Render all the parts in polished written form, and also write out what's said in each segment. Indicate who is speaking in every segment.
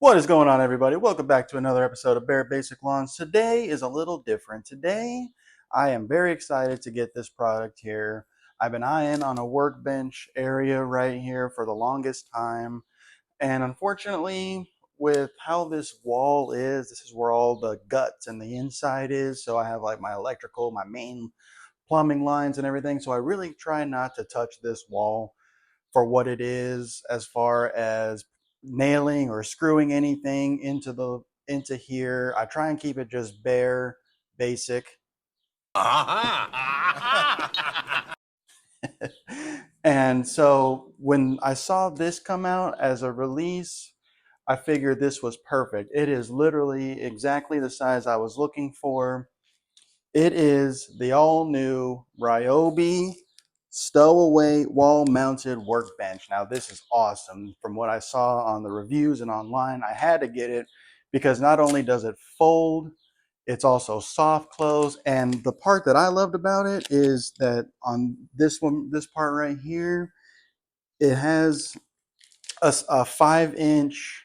Speaker 1: What is going on, everybody? Welcome back to another episode of Bare Basic Lawns. Today is a little different. Today, I am very excited to get this product here. I've been eyeing on a workbench area right here for the longest time. And unfortunately, with how this wall is, this is where all the guts and the inside is. So I have like my electrical, my main plumbing lines and everything. So I really try not to touch this wall for what it is as far as nailing or screwing anything into here. I try and keep it just bare, basic. And so when I saw this come out as a release, I figured this was perfect. It is literally exactly the size I was looking for. It is the all new Ryobi Stowaway wall mounted workbench. Now this is awesome. From what I saw on the reviews and online, I had to get it because not only does it fold, it's also soft close. And the part that I loved about it is that on this one, this part right here, it has a 5-inch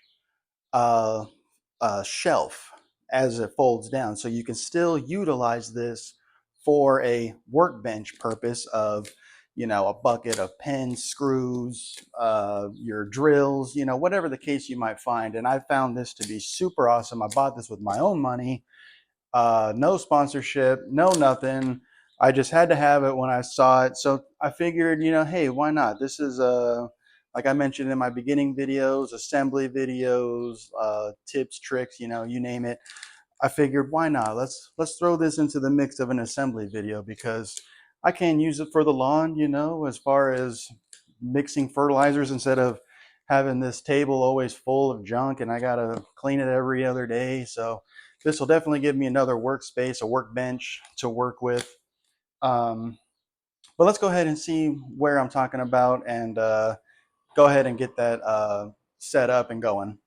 Speaker 1: shelf as it folds down. So you can still utilize this for a workbench purpose of, a bucket of pins, screws, your drills, whatever the case you might find. And I found this to be super awesome. I bought this with my own money, no sponsorship, no nothing. I just had to have it when I saw it. So I figured, hey, why not? This is like I mentioned in my beginning videos, assembly videos, tips, tricks, you name it. I figured, why not? Let's throw this into the mix of an assembly video because I can use it for the lawn, as far as mixing fertilizers instead of having this table always full of junk and I gotta clean it every other day. So this will definitely give me another workspace, a workbench to work with. But let's go ahead and see where I'm talking about and go ahead and get that set up and going.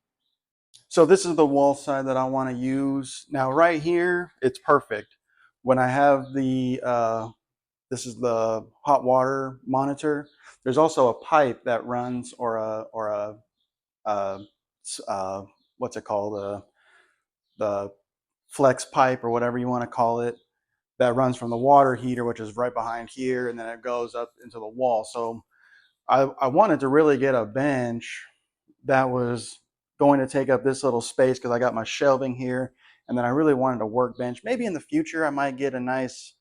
Speaker 1: So this is the wall side that I want to use. Now right here, it's perfect. When I have this is the hot water monitor. There's also a pipe that runs uh, what's it called? The flex pipe or whatever you want to call it that runs from the water heater, which is right behind here, and then it goes up into the wall. So I wanted to really get a bench that was going to take up this little space because I got my shelving here, and then I really wanted a workbench. Maybe in the future I might get a nice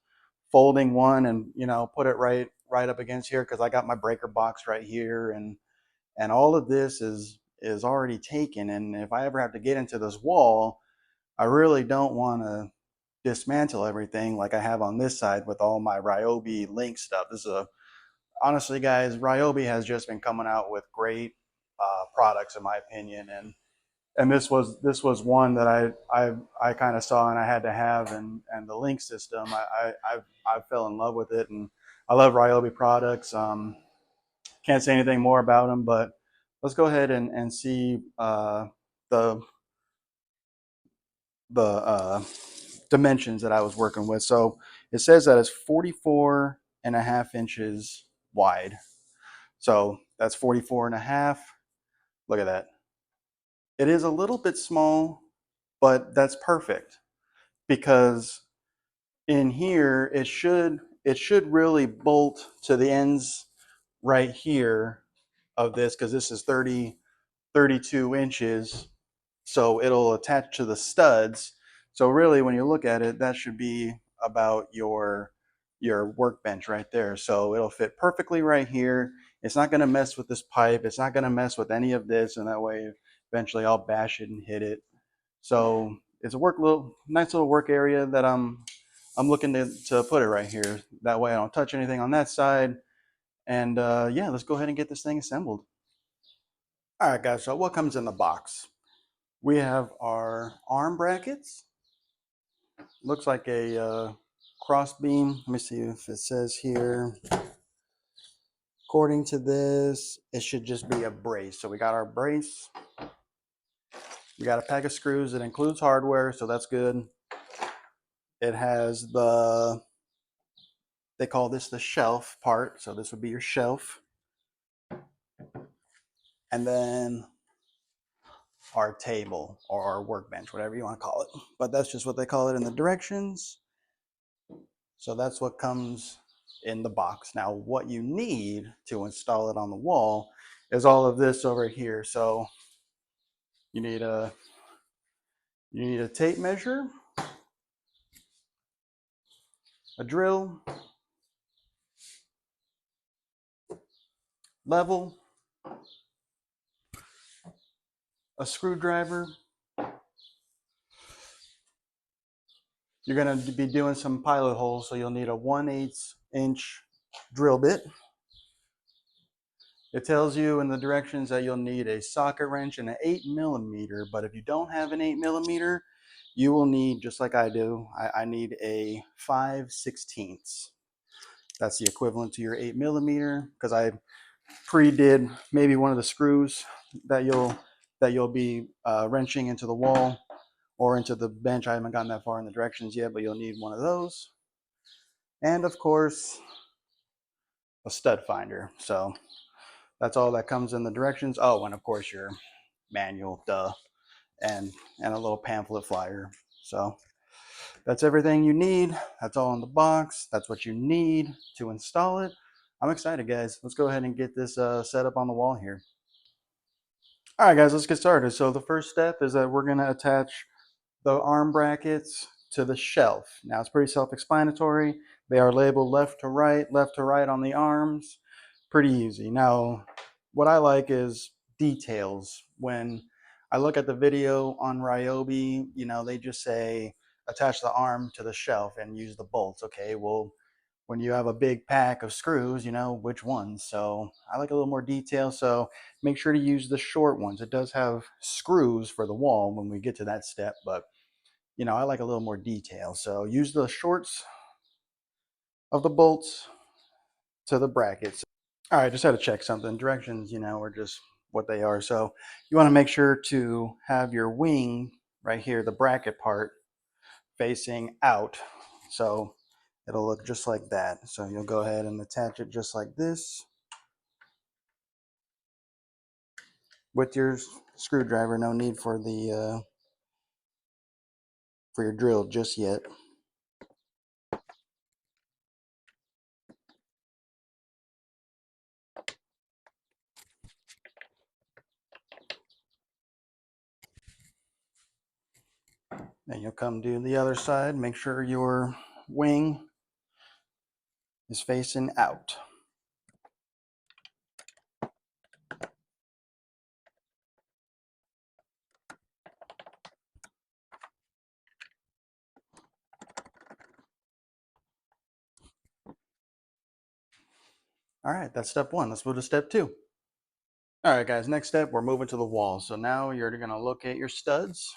Speaker 1: folding one and put it right up against here because I got my breaker box right here, and all of this is already taken. And if I ever have to get into this wall, I really don't want to dismantle everything like I have on this side with all my Ryobi link stuff. This is honestly, guys, Ryobi has just been coming out with great products in my opinion, and this was one that I kind of saw and I had to have, and the link system I fell in love with it, and I love Ryobi products. Can't say anything more about them, but let's go ahead and see the dimensions that I was working with. So it says that it's 44.5 inches wide. So that's 44.5. Look at that. It is a little bit small, but that's perfect because in here it should really bolt to the ends right here of this because this is 32 inches. So it'll attach to the studs. So really when you look at it, that should be about your workbench right there. So it'll fit perfectly right here. It's not going to mess with this pipe. It's not going to mess with any of this, and that way eventually I'll bash it and hit it. So it's a nice little work area that I'm looking to put it right here. That way I don't touch anything on that side. And yeah, let's go ahead and get this thing assembled. All right, guys, so what comes in the box? We have our arm brackets. Looks like a cross beam. Let me see if it says here. According to this, it should just be a brace. So we got our brace. We got a pack of screws. It includes hardware, so that's good. It has they call this the shelf part. So this would be your shelf. And then our table or our workbench, whatever you want to call it. But that's just what they call it in the directions. So that's what comes in the box. Now, what you need to install it on the wall is all of this over here. So you need a tape measure, a drill, level, a screwdriver. You're going to be doing some pilot holes, so you'll need a 1/8 inch drill bit. It tells you in the directions that you'll need a socket wrench and an 8mm, but if you don't have an 8mm, you will need, just like I do, I need a 5/16. That's the equivalent to your 8mm, because I pre-did maybe one of the screws that you'll be wrenching into the wall or into the bench. I haven't gotten that far in the directions yet, but you'll need one of those. And of course, a stud finder. So that's all that comes in the directions. Oh, and of course your manual, duh, and a little pamphlet flyer. So that's everything you need. That's all in the box. That's what you need to install it. I'm excited, guys. Let's go ahead and get this set up on the wall here. All right, guys, let's get started. So the first step is that we're going to attach the arm brackets to the shelf. Now, it's pretty self-explanatory. They are labeled left to right on the arms. Pretty easy. Now, what I like is details. When I look at the video on Ryobi, you know, they just say attach the arm to the shelf and use the bolts. Okay, well, when you have a big pack of screws, you know, which ones? So I like a little more detail. So make sure to use the short ones. It does have screws for the wall when we get to that step, but you know, I like a little more detail. So use the shorts of the bolts to the brackets. All right, just had to check something. Directions, you know, are just what they are. So you want to make sure to have your wing right here, the bracket part, facing out. So it'll look just like that. So you'll go ahead and attach it just like this with your screwdriver. No need for the for your drill just yet. Then you'll come to the other side. Make sure your wing is facing out. All right, that's step one. Let's move to step two. All right, guys, next step, we're moving to the wall. So now you're gonna locate your studs.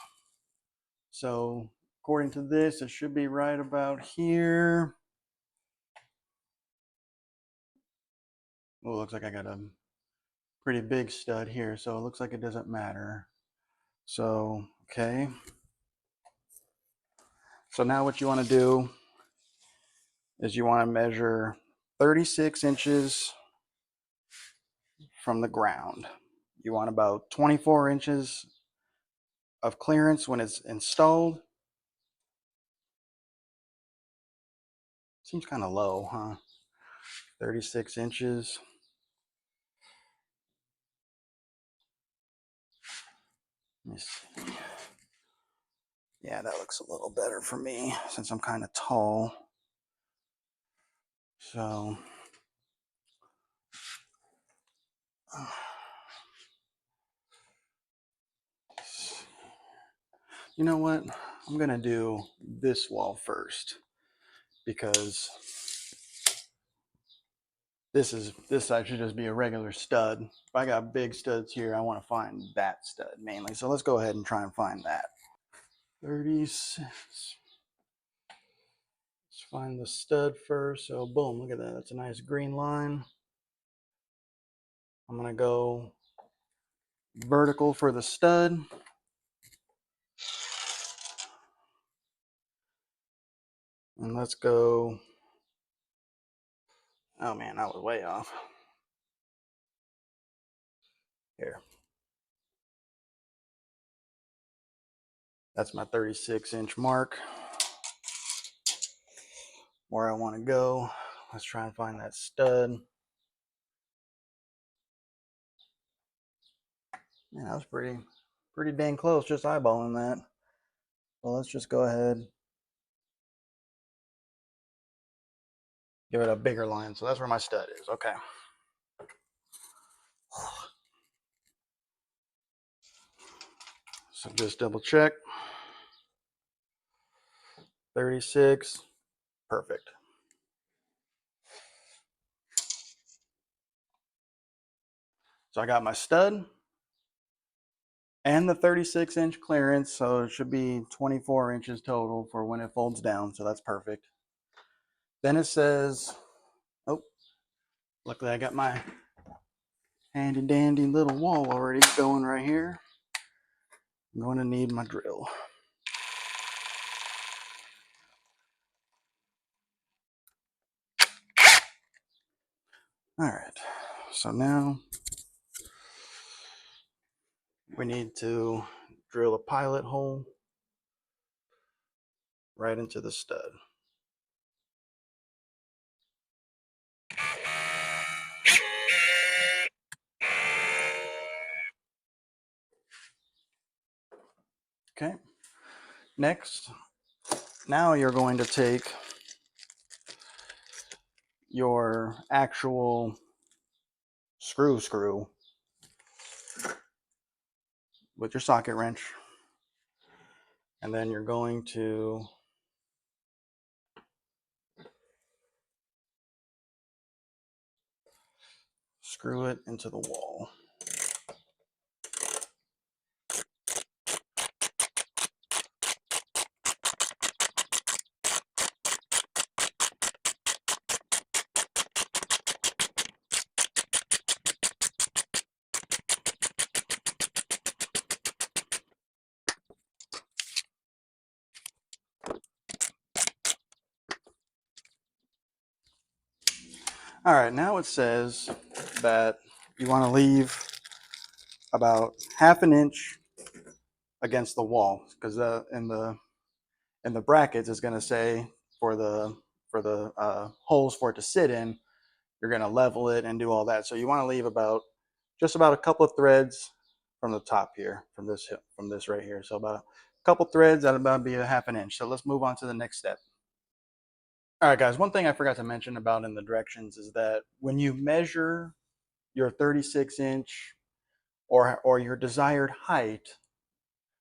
Speaker 1: So according to this, it should be right about here. Oh, it looks like I got a pretty big stud here, so it looks like it doesn't matter. So, okay. So now what you wanna do is you wanna measure 36 inches from the ground. You want about 24 inches of clearance when it's installed. Seems kind of low, huh? 36 inches. Let me see. Yeah, that looks a little better for me since I'm kind of tall. So, you know what? I'm gonna do this wall first because this side should just be a regular stud. If I got big studs here, I want to find that stud mainly. So let's go ahead and try and find that. 36. Let's find the stud first. So boom, look at that. That's a nice green line. I'm gonna go vertical for the stud. And let's go. Oh man, I was way off. Here. That's my 36-inch mark where I want to go. Let's try and find that stud. Man, that was pretty dang close, just eyeballing that. Well, let's just go ahead, give it a bigger line. So that's where my stud is. Okay. So just double check. 36. Perfect. So I got my stud and the 36-inch clearance, so it should be 24 inches total for when it folds down, so that's perfect. Then it says, oh, luckily I got my handy dandy little wall already going right here. I'm going to need my drill. All right, so now we need to drill a pilot hole right into the stud. Okay, next, now you're going to take your actual screw with your socket wrench, and then you're going to screw it into the wall. All right, now it says that you want to leave about half an inch against the wall, because in the brackets it's going to say for the holes for it to sit in, you're going to level it and do all that. So you want to leave just about a couple of threads from the top here, from this right here. So about a couple threads, that'll about be a half an inch. So let's move on to the next step. All right, guys, one thing I forgot to mention about in the directions is that when you measure your 36-inch or your desired height,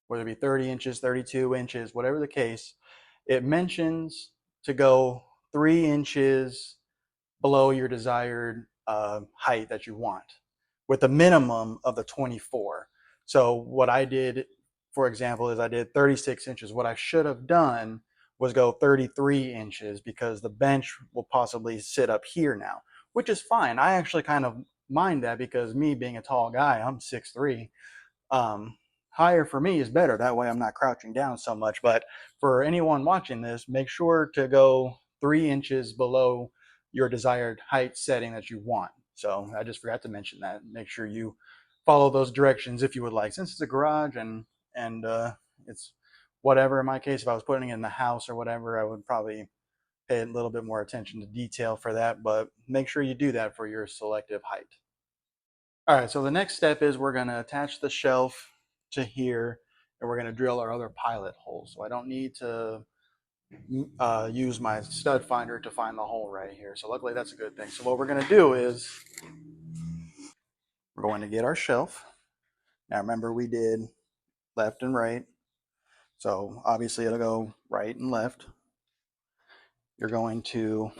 Speaker 1: whether it be 30 inches, 32 inches, whatever the case, it mentions to go 3 inches below your desired height that you want, with a minimum of the 24. So what I did, for example, is I did 36 inches. What I should have done was go 33 inches, because the bench will possibly sit up here now, which is fine. I actually kind of mind that, because me being a tall guy, I'm 6'3". Higher for me is better. That way I'm not crouching down so much. But for anyone watching this, make sure to go 3 inches below your desired height setting that you want. So I just forgot to mention that. Make sure you follow those directions if you would like. Since it's a garage and it's whatever, in my case, if I was putting it in the house or whatever, I would probably pay a little bit more attention to detail for that. But make sure you do that for your selective height. All right, so the next step is we're going to attach the shelf to here, and we're going to drill our other pilot hole. So I don't need to use my stud finder to find the hole right here. So luckily that's a good thing. So what we're going to do is we're going to get our shelf. Now remember, we did left and right. So obviously it'll go right and left. You're going to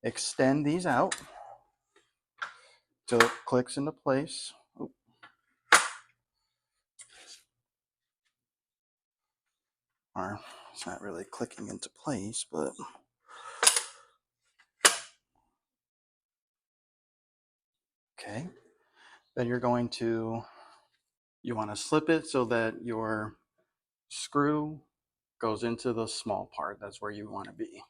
Speaker 1: extend these out till it clicks into place. Or it's not really clicking into place, but okay. Then you're going to, you want to slip it so that your screw goes into the small part. That's where you want to be.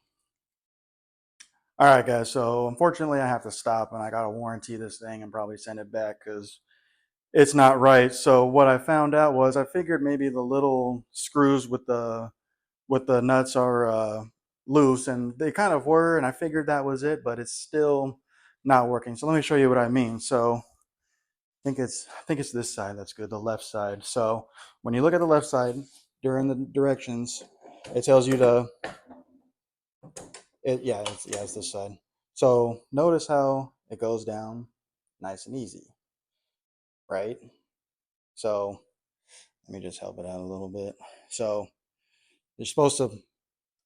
Speaker 1: All right, guys. So unfortunately I have to stop, and I got to warranty this thing and probably send it back, because it's not right. So what I found out was I figured maybe the little screws with the nuts are loose, and they kind of were, and I figured that was it, but it's still not working. So let me show you what I mean. So I think it's this side that's good, the left side. So when you look at the left side during the directions, it tells you to it's this side. So notice how it goes down nice and easy, right? So let me just help it out a little bit. So you're supposed to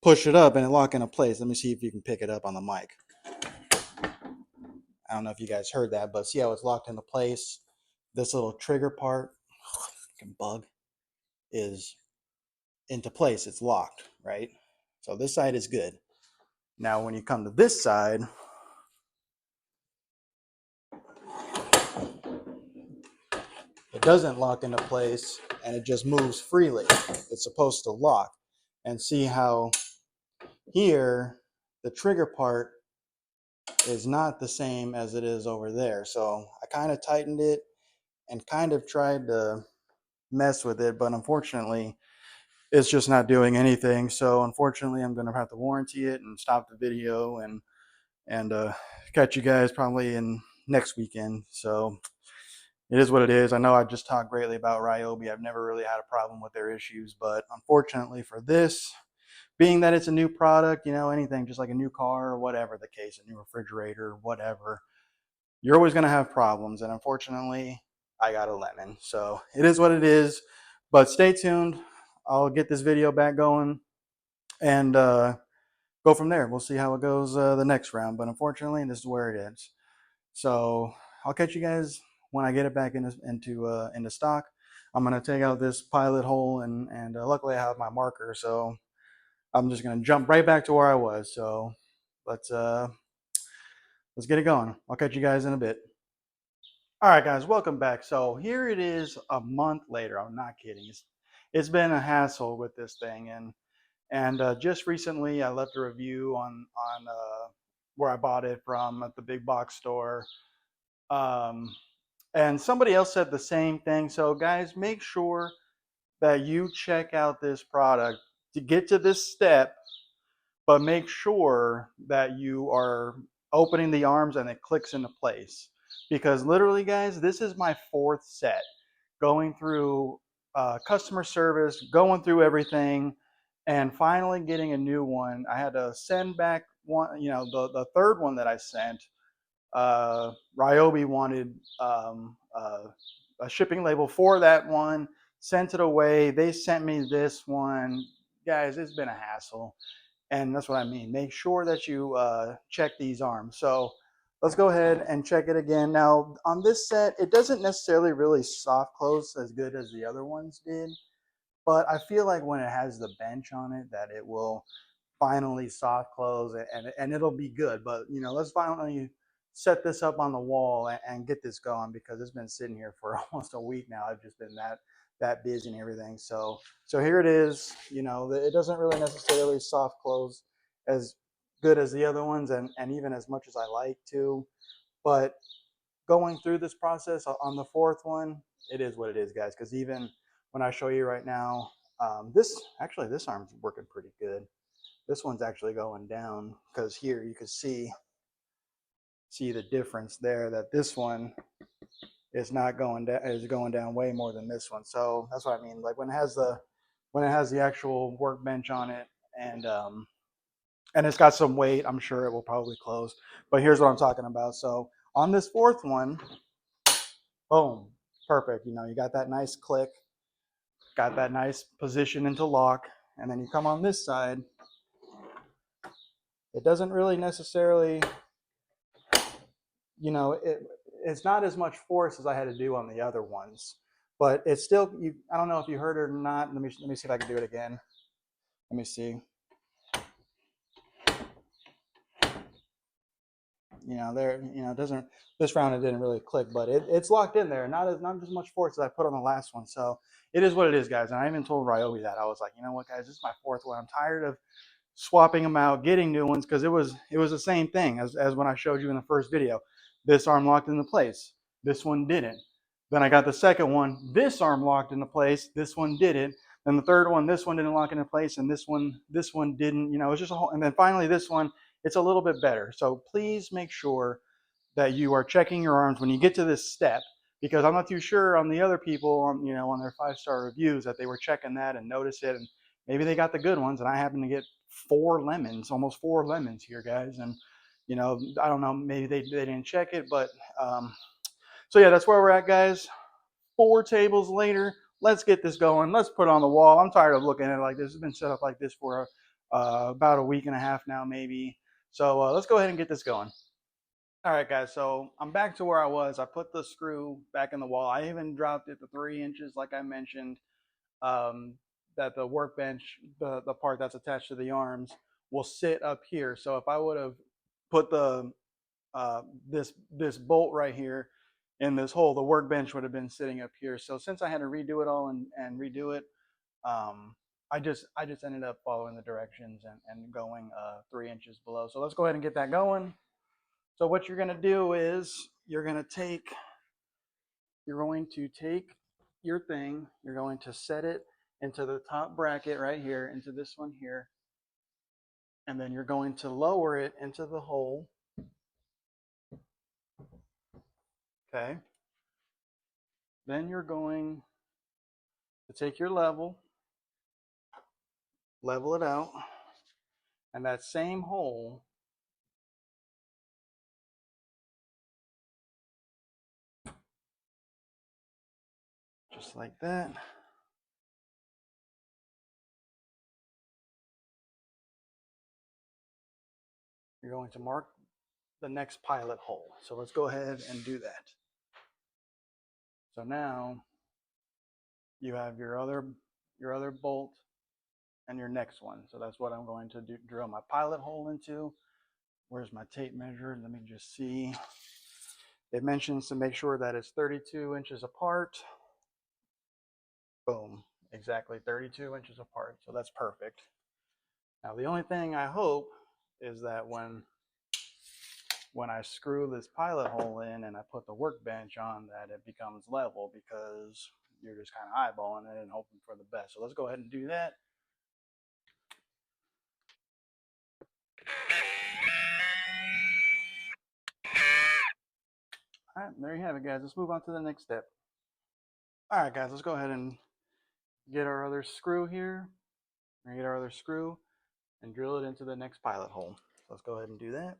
Speaker 1: push it up and it lock into place. Let me see if you can pick it up on the mic. I don't know if you guys heard that, but see how it's locked into place? This little trigger part, bug, is into place. It's locked, right? So this side is good. Now when you come to this side, it doesn't lock into place and it just moves freely. It's supposed to lock. And see how here the trigger part is not the same as it is over there. So I kind of tightened it and kind of tried to mess with it, but unfortunately it's just not doing anything. So unfortunately I'm going to have to warranty it and stop the video and catch you guys probably in next weekend. So it is what it is. I know I just talked greatly about Ryobi. I've never really had a problem with their issues, but unfortunately for this, being that it's a new product, anything just like a new car or whatever the case, a new refrigerator, whatever, you're always going to have problems. And unfortunately, I got a lemon. So it is what it is. But stay tuned. I'll get this video back going and go from there. We'll see how it goes the next round. But unfortunately, this is where it is. So I'll catch you guys when I get it back into stock. I'm going to take out this pilot hole, and luckily I have my marker. So I'm just going to jump right back to where I was. So let's get it going. I'll catch you guys in a bit. All right, guys, welcome back. So here it is a month later. I'm not kidding. It's been a hassle with this thing, and just recently I left a review on where I bought it from at the big box store, and somebody else said the same thing. So guys, make sure that you check out this product to get to this step, but make sure that you are opening the arms and it clicks into place. Because literally, guys, this is my fourth set going through customer service, going through everything, and finally getting a new one. I had to send back one, the third one that I sent. Ryobi wanted a shipping label for that one, sent it away. They sent me this one. Guys, it's been a hassle. And that's what I mean. Make sure that you check these arms. So let's go ahead and check it again. Now on this set, it doesn't necessarily really soft close as good as the other ones did, but I feel like when it has the bench on it that it will finally soft close and it'll be good. But let's finally set this up on the wall and get this going, because it's been sitting here for almost a week now. I've just been that busy and everything. So here it is. It doesn't really necessarily soft close as good as the other ones, and even as much as I like to. But going through this process on the fourth one, it is what it is, guys. Because even when I show you right now, this arm's working pretty good. This one's actually going down, because here you can see the difference there, that this one is not going down, is going down way more than this one. So that's what I mean. Like when it has the actual workbench on it, and it's got some weight, I'm sure it will probably close. But here's what I'm talking about. So on this fourth one, boom, perfect. You got that nice click, got that nice position into lock, and then you come on this side, it doesn't really necessarily, it's not as much force as I had to do on the other ones, but it's still, I don't know if you heard it or not. Let me see if I can do it again. Let me see. It doesn't, this round it didn't really click, but it's locked in there. Not as much force as I put on the last one. So it is what it is, guys. And I even told Ryobi that. I was like, you know what, guys, this is my fourth one. I'm tired of swapping them out, getting new ones, because it was the same thing as when I showed you in the first video. This arm locked into place. This one didn't. Then I got the second one. This arm locked into place. This one didn't. Then the third one, this one didn't lock into place, and this one didn't. You know, it's just a whole. And then finally, this one, it's a little bit better. So please make sure that you are checking your arms when you get to this step, because I'm not too sure on the other people on, you know, on their 5-star reviews that they were checking that and noticed it, and maybe they got the good ones, and I happen to get 4 lemons, almost 4 lemons here, guys, and you know, I don't know, maybe they didn't check it, but so yeah, that's where we're at, guys. 4 tables later, let's get this going. Let's put it on the wall. I'm tired of looking at it like this. It's been set up like this for about a week and a half now, maybe. So let's go ahead and get this going. All right, guys, so I'm back to where I was. I put the screw back in the wall. I even dropped it to 3 inches, like I mentioned, that the workbench, the part that's attached to the arms, will sit up here. So if I would have put the this bolt right here in this hole, the workbench would have been sitting up here. So since I had to redo it all and redo it, I just ended up following the directions and going 3 inches below. So let's go ahead and get that going. So what you're going to do is you're going to take your thing, you're going to set it into the top bracket right here, into this one here, and then you're going to lower it into the hole. Okay. Then you're going to take your level it out, and that same hole, just like that. You're going to mark the next pilot hole. So let's go ahead and do that. So now you have your other bolt and your next one. So that's what I'm going to drill my pilot hole into. Where's my tape measure? Let me just see. It mentions to make sure that it's 32 inches apart. Boom, exactly 32 inches apart. So that's perfect. Now the only thing I hope is that when I screw this pilot hole in and I put the workbench on, that it becomes level, because you're just kind of eyeballing it and hoping for the best. So let's go ahead and do that. All right, there you have it, guys. Let's move on to the next step. All right, guys, let's go ahead and get our other screw here. We're gonna get our other screw and drill it into the next pilot hole. So let's go ahead and do that.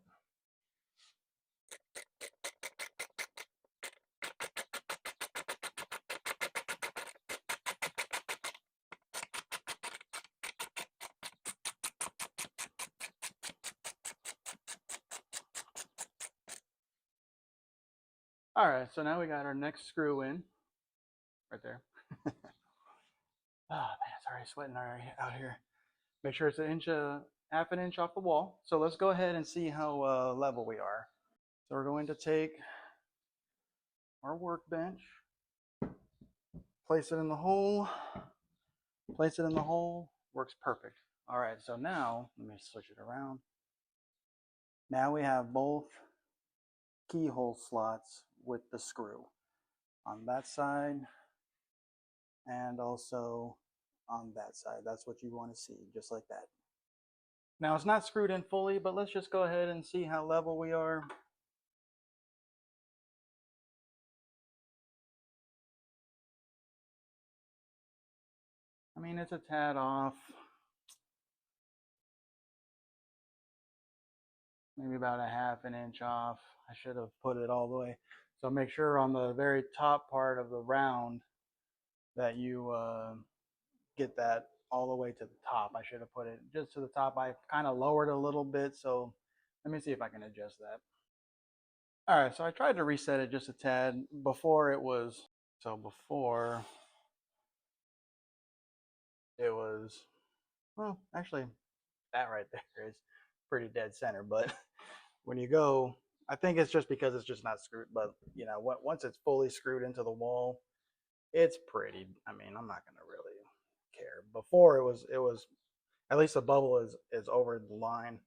Speaker 1: All right, so now we got our next screw in right there. Oh man, it's already sweating out here. Make sure it's half an inch off the wall. So let's go ahead and see how level we are. So we're going to take our workbench, place it in the hole, works perfect. All right, so now, let me switch it around. Now we have both keyhole slots with the screw on that side and also on that side. That's what you want to see, just like that. Now it's not screwed in fully, but let's just go ahead and see how level we are. I mean, it's a tad off. Maybe about a half an inch off. I should have put it all the way. So make sure on the very top part of the round that you get that all the way to the top. I should have put it just to the top. I kind of lowered a little bit, so let me see if I can adjust that. All right, so I tried to reset it just a tad. Before it was well, actually that right there is pretty dead center, but when you go, I think it's just because it's just not screwed, but you know what, once it's fully screwed into the wall, it's pretty, I mean, I'm not going to really care. Before it was at least the bubble is over the line.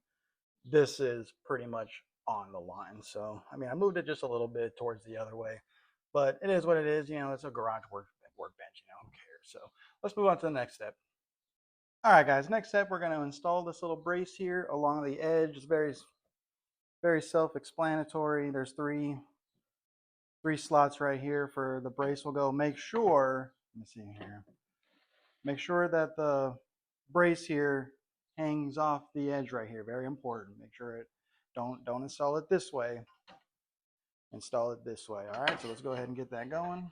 Speaker 1: This is pretty much on the line. So, I mean, I moved it just a little bit towards the other way, But it is what it is. You know, it's a garage workbench. You know, who cares? So let's move on to the next step. All right, guys. Next step, we're going to install this little brace here along the edge. It's very self-explanatory. There's three slots right here for the brace will go. Make sure, let me see here. Make sure that the brace here hangs off the edge right here. Very important. Make sure it don't install it this way. Install it this way. All right, so let's go ahead and get that going.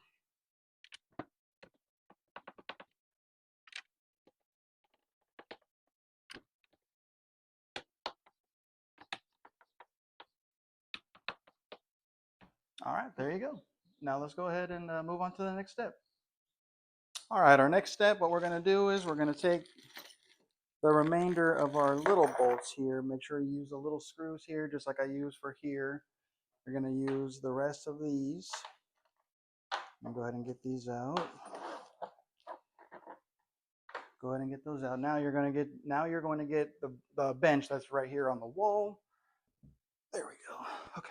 Speaker 1: All right, there you go. Now let's go ahead and move on to the next step. All right, our next step, what we're going to do is we're going to take the remainder of our little bolts here. Make sure you use the little screws here, just like I use for here. You're going to use the rest of these. I'm going to go ahead and get these out. Go ahead and get those out. Now you're going to get the bench that's right here on the wall. There we go. Okay.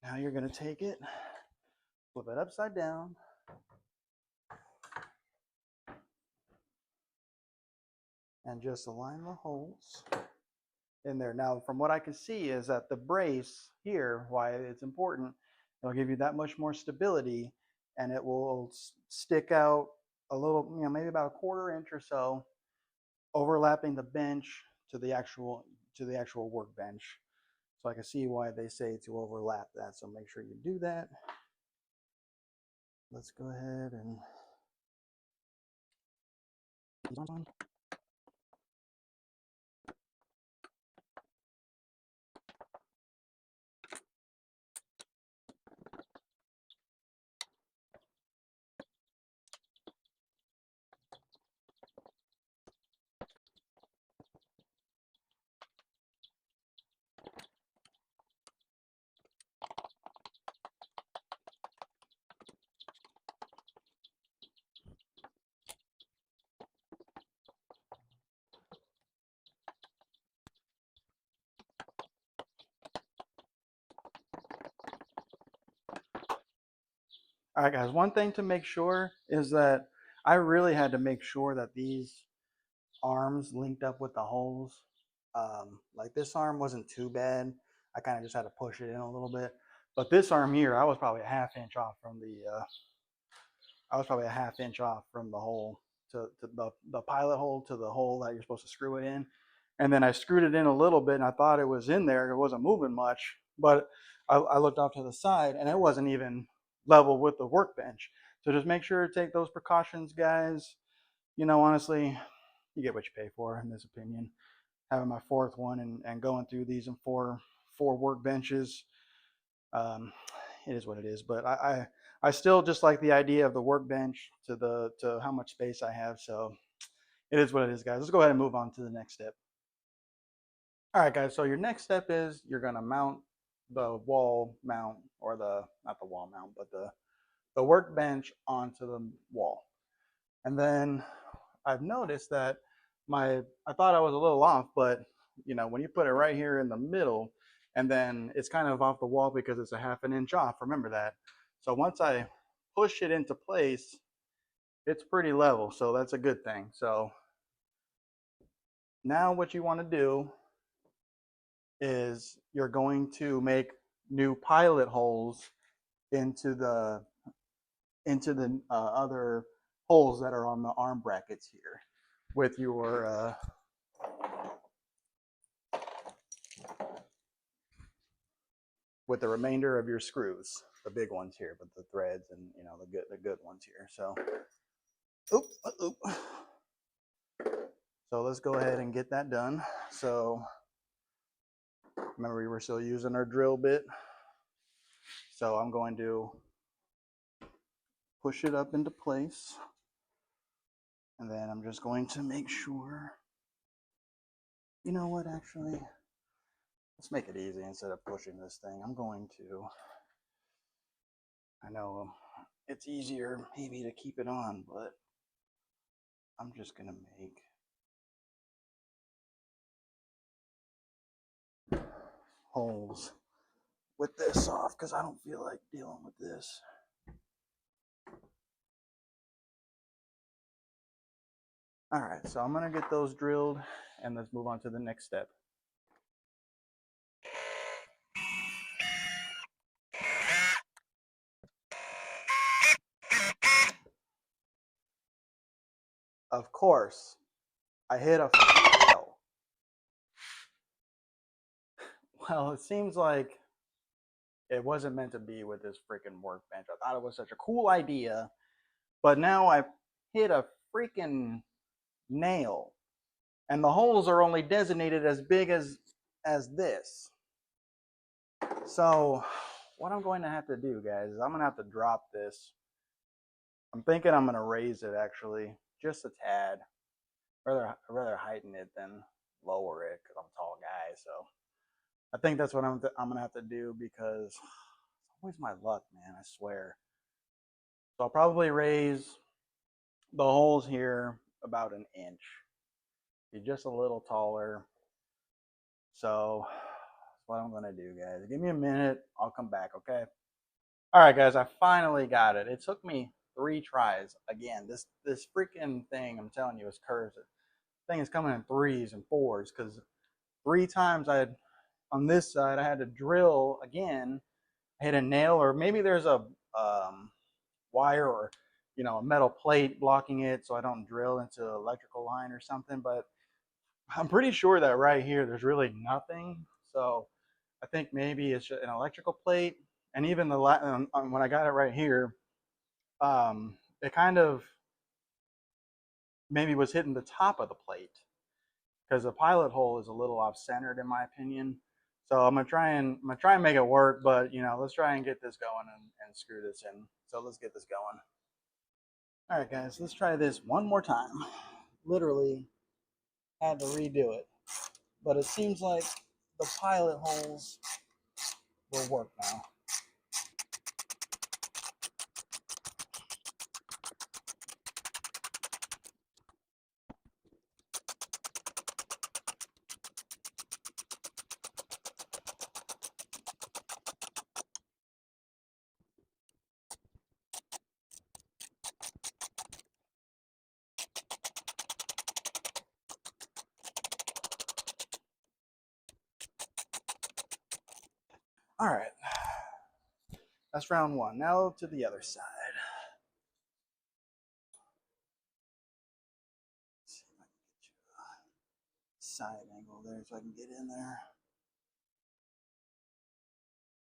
Speaker 1: Now you're going to take it, flip it upside down. And just align the holes in there. Now, from what I can see is that the brace here, why it's important, it'll give you that much more stability, and it will stick out a little, you know, maybe about a 1/4 inch or so, overlapping the bench to the actual workbench. So I can see why they say to overlap that. So make sure you do that. Let's go ahead and all right, guys, one thing to make sure is that I really had to make sure that these arms linked up with the holes. Like this arm wasn't too bad. I kind of just had to push it in a little bit. But this arm here, I was probably a 1/2 inch off from the hole to the pilot hole to the hole that you're supposed to screw it in. And then I screwed it in a little bit and I thought it was in there. It wasn't moving much, but I looked off to the side and it wasn't even level with the workbench. So just make sure to take those precautions, guys. You know, honestly, you get what you pay for, in this opinion. Having my 4th one and going through these in four workbenches, it is what it is. But I still just like the idea of the workbench to how much space I have. So it is what it is, guys. Let's go ahead and move on to the next step. All right, guys. So your next step is you're gonna mount the wall mount, or not the wall mount, but the workbench onto the wall. And then I've noticed that I thought I was a little off, but you know, when you put it right here in the middle, and then it's kind of off the wall because it's a 1/2 inch off, remember that. So once I push it into place, it's pretty level, so that's a good thing. So now what you want to do is you're going to make new pilot holes into the other holes that are on the arm brackets here with your with the remainder of your screws, the big ones here, but the threads and, you know, the good ones here. So, so let's go ahead and get that done. So remember, we were still using our drill bit. So I'm going to push it up into place, and then I'm just going to make sure. You know what? Actually, let's make it easy. Instead of pushing this thing, I'm going to. I know it's easier maybe to keep it on, but I'm just gonna make holes with this off because I don't feel like dealing with this. All right, so I'm gonna get those drilled and let's move on to the next step. Of course, I hit a fail. Well, it seems like it wasn't meant to be with this freaking workbench. I thought it was such a cool idea, but now I've hit a freaking nail, and the holes are only designated as big as this. So what I'm going to have to do, guys, is I'm going to have to drop this. I'm thinking I'm going to raise it actually, just a tad. I'd rather heighten it than lower it because I'm a tall guy. So I think that's what I'm going to have to do because it's always my luck, man. I swear. So I'll probably raise the holes here about an inch. Be just a little taller. So that's what I'm going to do, guys. Give me a minute. I'll come back, okay? All right, guys, I finally got it. It took me 3 tries. Again, this freaking thing, I'm telling you, is cursed. The thing is coming in 3s and 4s because 3 times on this side, I had to drill again, hit a nail, or maybe there's a wire or a metal plate blocking it so I don't drill into an electrical line or something. But I'm pretty sure that right here there's really nothing. So I think maybe it's an electrical plate. And even when I got it right here, it kind of maybe was hitting the top of the plate because the pilot hole is a little off centered in my opinion. So I'm gonna try and make it work, but let's try and get this going and screw this in. So let's get this going. All right, guys, let's try this one more time. Literally had to redo it, but it seems like the pilot holes will work now. All right, that's round one. Now to the other side. Let's see if I can get you a side angle there so I can get in there.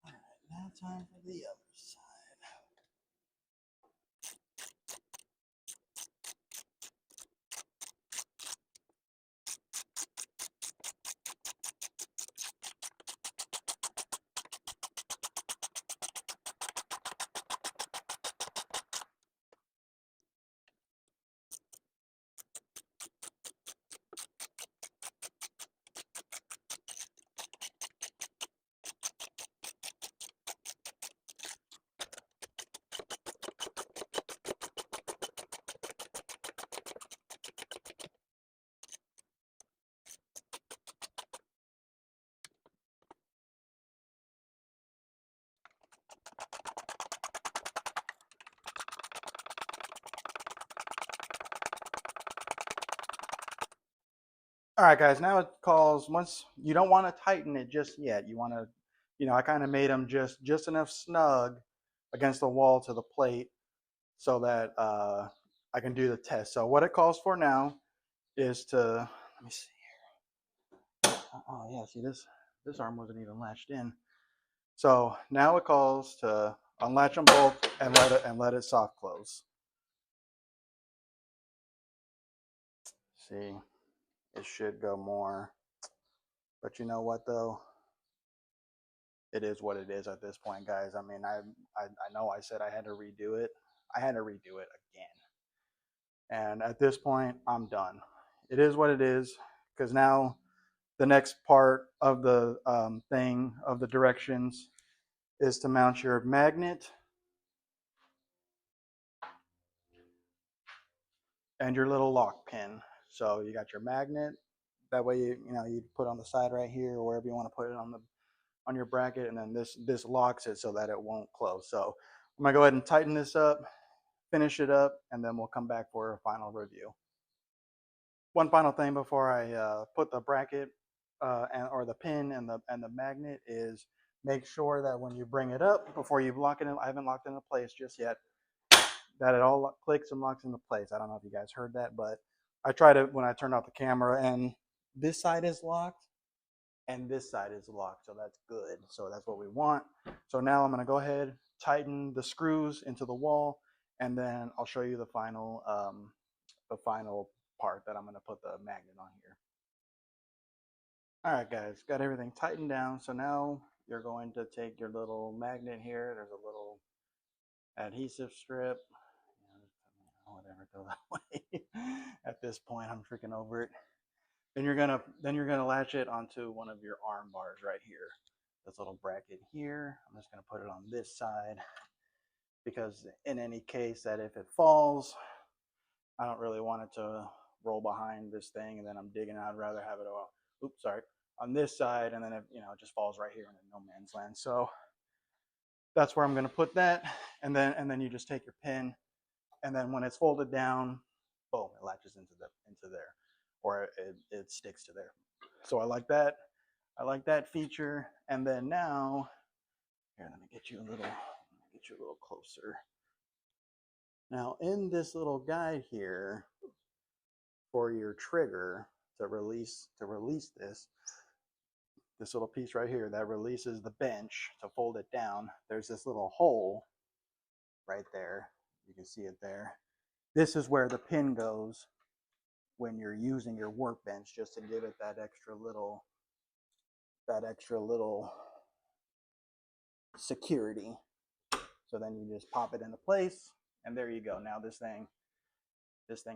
Speaker 1: All right, now time for the other side. All right, guys, now it calls, once you don't want to tighten it just yet. You want to, I kind of made them just enough snug against the wall to the plate so that I can do the test. So what it calls for now is to, let me see here. Oh yeah, see this arm wasn't even latched in. So now it calls to unlatch them both and let it soft close. See, it should go more. But you know what though? It is what it is at this point, guys. I mean, I know I said I had to redo it. I had to redo it again. And at this point, I'm done. It is what it is because now the next part of the thing of the directions is to mount your magnet and your little lock pin. So you got your magnet. That way, you put on the side right here or wherever you want to put it on on your bracket, and then this locks it so that it won't close. So I'm gonna go ahead and tighten this up, finish it up, and then we'll come back for a final review. One final thing before I put the bracket or the pin and the magnet is make sure that when you bring it up, before you lock it in, I haven't locked it into place just yet, that it all clicks and locks into place. I don't know if you guys heard that, but I tried it when I turned off the camera, and this side is locked and this side is locked, so that's good. So that's what we want. So now I'm going to go ahead, tighten the screws into the wall, and then I'll show you the final part that I'm going to put the magnet on here. All right, guys, got everything tightened down. So now you're going to take your little magnet here. There's a little adhesive strip. Whatever, go that way. At this point, I'm freaking over it. Then you're gonna latch it onto one of your arm bars right here. This little bracket here. I'm just gonna put it on this side because in any case that if it falls, I don't really want it to roll behind this thing and then I'm digging out. I'd rather have it all, oops, sorry, on this side, and then it, you know, it just falls right here in no man's land. So that's where I'm gonna put that, and then you just take your pin, and then when it's folded down, boom, it latches into there, or it sticks to there. So I like that feature. And then now, here, let me get you a little closer. Now in this little guide here for your trigger to release this little piece right here that releases the bench to fold it down, there's this little hole right there. You can see it there. This is where the pin goes when you're using your workbench, just to give it that extra little security. So then you just pop it into place, and there you go. Now this thing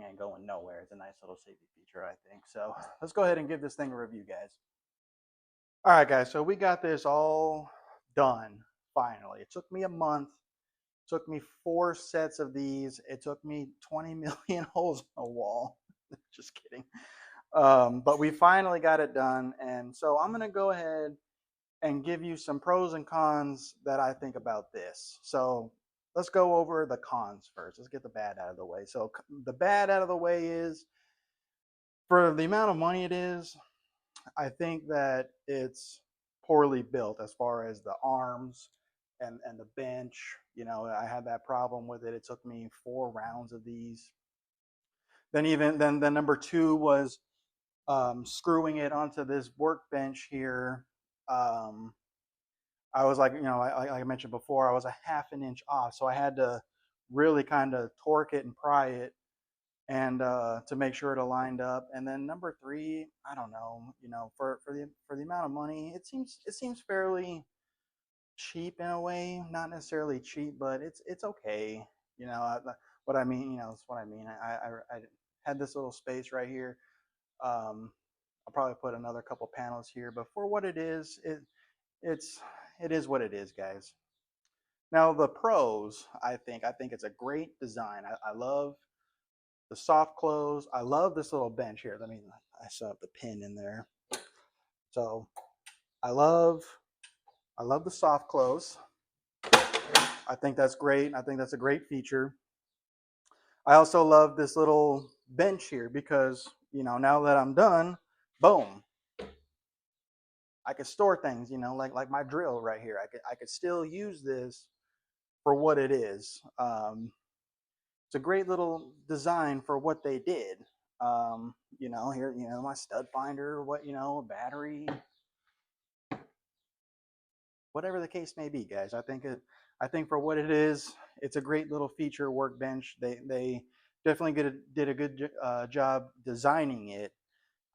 Speaker 1: ain't going nowhere. It's a nice little safety feature, I think. So let's go ahead and give this thing a review, guys. All right, guys, so we got this all done finally. It took me a month. It took me 4 sets of these. It took me 20 million holes in a wall. Just kidding. But we finally got it done. And so I'm going to go ahead and give you some pros and cons that I think about this. So let's go over the cons first. Let's get the bad out of the way. So the bad out of the way is, for the amount of money it is, I think that it's poorly built as far as the arms and the bench. You know, I had that problem with it. It took me 4 rounds of these. Then number 2 was screwing it onto this workbench here. I was like, you know, like I mentioned before, I was a ½ an inch off, so I had to really kind of torque it and pry it, and to make sure it aligned up. And then number 3, I don't know, you know, for the amount of money, it seems fairly cheap in a way. Not necessarily cheap, but it's okay. You know what I mean. You know, that's what I mean. I had this little space right here. I'll probably put another couple panels here, but for what it is, it is what it is, guys. Now the pros, I think it's a great design. I love the soft close. I love this little bench here. I still have the pin in there. So I love the soft close. I think that's great. I think that's a great feature. I also love this little bench here because, you know, now that I'm done, boom, I could store things, you know, like my drill right here. I could still use this for what it is. It's a great little design for what they did. You know, here, you know, my stud finder, what, you know, a battery, whatever the case may be, guys. I think for what it is, it's a great little feature workbench. They definitely did a good job designing it.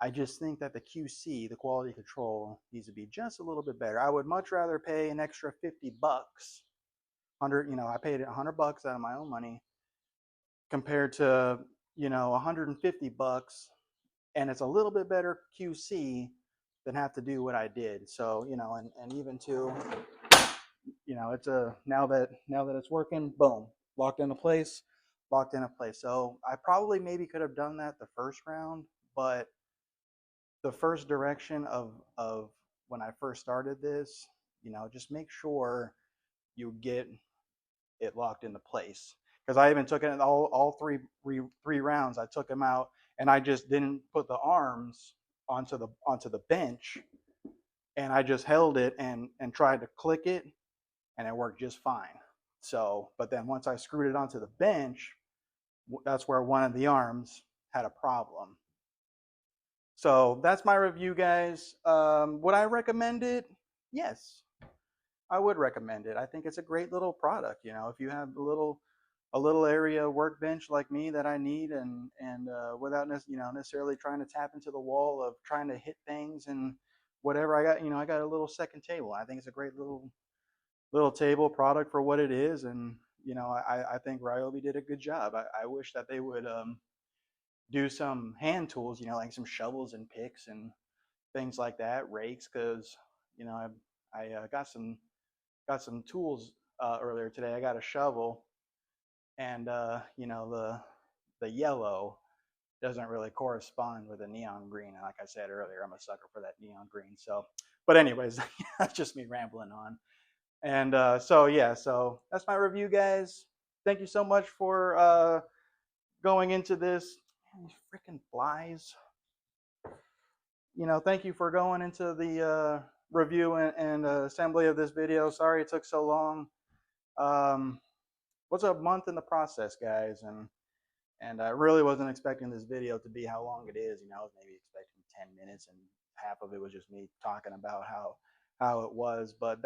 Speaker 1: I just think that the QC, the quality control, needs to be just a little bit better. I would much rather pay an extra $50, 100. You know, I paid $100 out of my own money compared to, you know, $150, and it's a little bit better QC than have to do what I did. So, you know, and even to, you know, it's now that it's working, boom, locked into place. So I probably maybe could have done that the first round, but the first direction of when I first started this, you know, just make sure you get it locked into place. Because I even took it in all three rounds. I took them out, and I just didn't put the arms onto the bench, and I just held it and tried to click it, and it worked just fine. So, but then once I screwed it onto the bench, that's where one of the arms had a problem. So that's my review, guys. Would I recommend it? Yes, I would recommend it. I think it's a great little product. You know, if you have a little area workbench like me that I need, and without necessarily trying to tap into the wall of trying to hit things and whatever, I got a little second table. I think it's a great little table product for what it is, and I think Ryobi did a good job. I wish that they would do some hand tools, like some shovels and picks and things like that, rakes, because I got some tools earlier today. I got a shovel, and the yellow doesn't really correspond with the neon green. And like I said earlier, I'm a sucker for that neon green. So, but anyways, that's just me rambling on. And so that's my review, guys. Thank you so much for going into this. Man, these freaking flies. Thank you for going into the review and assembly of this video. Sorry it took so long. What's a month in the process, guys, and I really wasn't expecting this video to be how long it is. I was maybe expecting 10 minutes, and half of it was just me talking about how it was. But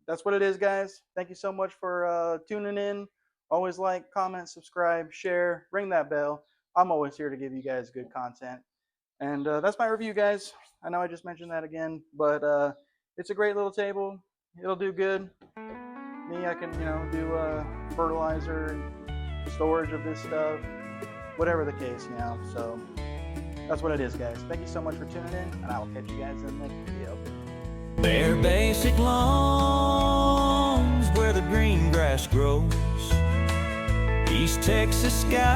Speaker 1: that's what it is, guys. Thank you so much for tuning in. Always like, comment, subscribe, share, ring that bell. I'm always here to give you guys good content. And that's my review, guys. I know I just mentioned that again, but it's a great little table. It'll do good. Me, I can do fertilizer, storage of this stuff, whatever the case, So that's what it is, guys. Thank you so much for tuning in, and I will catch you guys in the next video.
Speaker 2: Bare basic lawns where the green grass grows, East Texas skies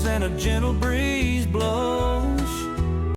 Speaker 2: and a gentle breeze blows.